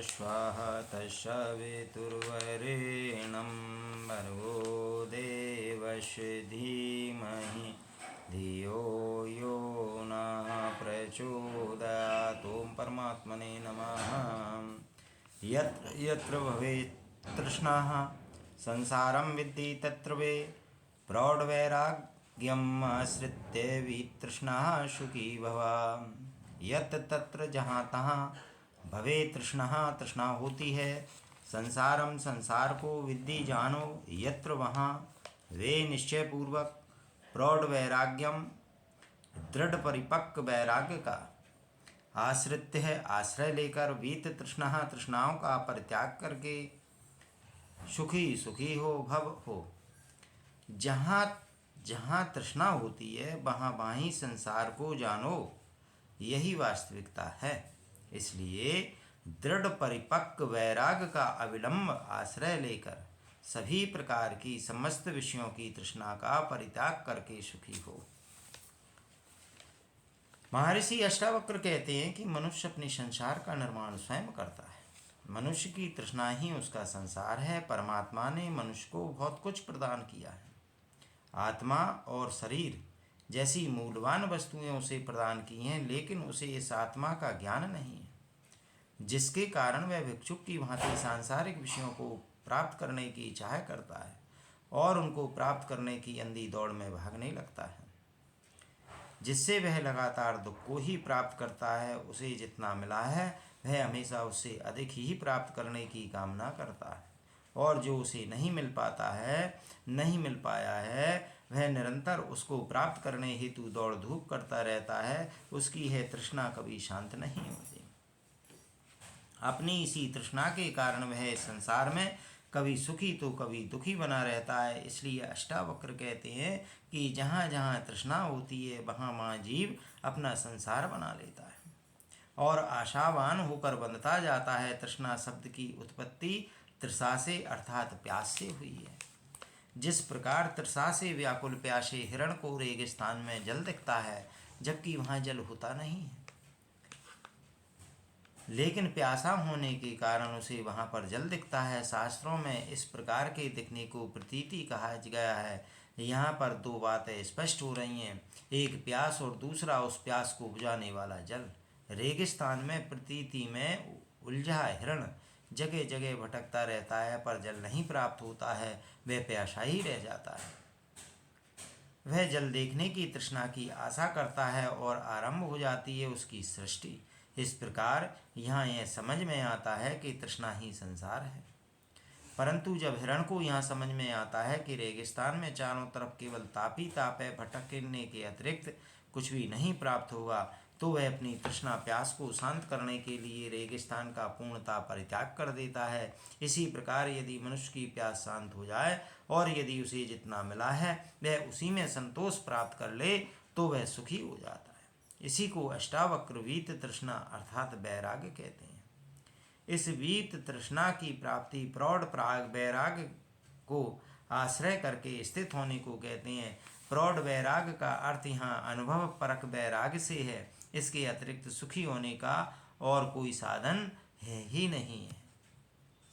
स्वाहा तस्सवितुर्वरेण्यं भर्गो देवस्य धीमहि धियो यो नः प्रचोदयात्। ओम परमात्मने नमः। यत्र यत्र भवेत् तृष्णाः संसारं विद्धि तत्र वे प्रौढ़वैराग्यम् आश्रित्य वितृष्णाः सुखी भव। यत्र तत्र जहाँ तहाँ भवे तृष्णा, तृष्णा होती है, संसारम संसार को विद्धि जानो, यत्र वहाँ वे निश्चय पूर्वक प्रौढ़ वैराग्यम दृढ़ परिपक्व वैराग्य का आश्रित है, आश्रय लेकर वीत तृष्णा, तृष्णाओं का परित्याग करके सुखी सुखी हो भव हो। जहाँ जहाँ तृष्णा होती है वहाँ वहाँ ही संसार को जानो, यही वास्तविकता है। इसलिए दृढ़ परिपक्व वैराग्य का अविलंब आश्रय लेकर सभी प्रकार की समस्त विषयों की तृष्णा का परित्याग करके सुखी हो। महर्षि अष्टावक्र कहते हैं कि मनुष्य अपने संसार का निर्माण स्वयं करता है। मनुष्य की तृष्णा ही उसका संसार है। परमात्मा ने मनुष्य को बहुत कुछ प्रदान किया है। आत्मा और शरीर जैसी मूल्यवान वस्तुएं उसे प्रदान की हैं, लेकिन उसे इस आत्मा का ज्ञान नहीं है, जिसके कारण वह भिक्षुक की भांति सांसारिक विषयों को प्राप्त करने की चाह करता है और उनको प्राप्त करने की अंधी दौड़ में भागने लगता है, जिससे वह लगातार दुख को ही प्राप्त करता है। उसे जितना मिला है वह हमेशा उससे अधिक ही प्राप्त करने की कामना करता है, और जो उसे नहीं मिल पाता है, नहीं मिल पाया है, वह निरंतर उसको प्राप्त करने हेतु दौड़ धूप करता रहता है। उसकी है तृष्णा कभी शांत नहीं होती। अपनी इसी तृष्णा के कारण वह संसार में कभी सुखी तो कभी दुखी बना रहता है। इसलिए अष्टावक्र कहते हैं कि जहाँ जहाँ तृष्णा होती है वहाँ वहाँ जीव अपना संसार बना लेता है और आशावान होकर बंधता जाता है। तृष्णा शब्द की उत्पत्ति तृषा से अर्थात प्यास से हुई है। जिस प्रकार तृषा से व्याकुल प्यासे हिरण को रेगिस्तान में जल दिखता है, जबकि वहाँ जल होता नहीं है, लेकिन प्यासा होने के कारण उसे वहाँ पर जल दिखता है। शास्त्रों में इस प्रकार के दिखने को प्रतीति कहा गया है। यहाँ पर दो बातें स्पष्ट हो रही हैं, एक प्यास और दूसरा उस प्यास को बुझाने वाला जल। रेगिस्तान में प्रतीति में उलझा हिरण जगह जगह भटकता रहता है, पर जल नहीं प्राप्त होता है, वह प्यासा ही रह जाता है। वह जल देखने की तृष्णा की आशा करता है और आरंभ हो जाती है उसकी सृष्टि। इस प्रकार यहाँ यह समझ में आता है कि तृष्णा ही संसार है। परंतु जब हिरण को यहाँ समझ में आता है कि रेगिस्तान में चारों तरफ केवल ताप ही ताप है, भटकने के अतिरिक्त कुछ भी नहीं प्राप्त होगा, तो वह अपनी तृष्णा प्यास को शांत करने के लिए रेगिस्तान का पूर्णतः परित्याग कर देता है। इसी प्रकार यदि मनुष्य की प्यास शांत हो जाए और यदि उसे जितना मिला है वह उसी में संतोष प्राप्त कर ले, तो वह सुखी हो जाता है। इसी को अष्टावक्र वीत तृष्णा अर्थात वैराग्य कहते हैं। इस वीत तृष्णा की प्राप्ति प्रौढ़ प्राग वैराग्य को आश्रय करके स्थित होने को कहते हैं। प्रौढ़ वैराग्य का अर्थ यहाँ अनुभव परक वैराग्य से है। इसके अतिरिक्त सुखी होने का और कोई साधन है ही नहीं है।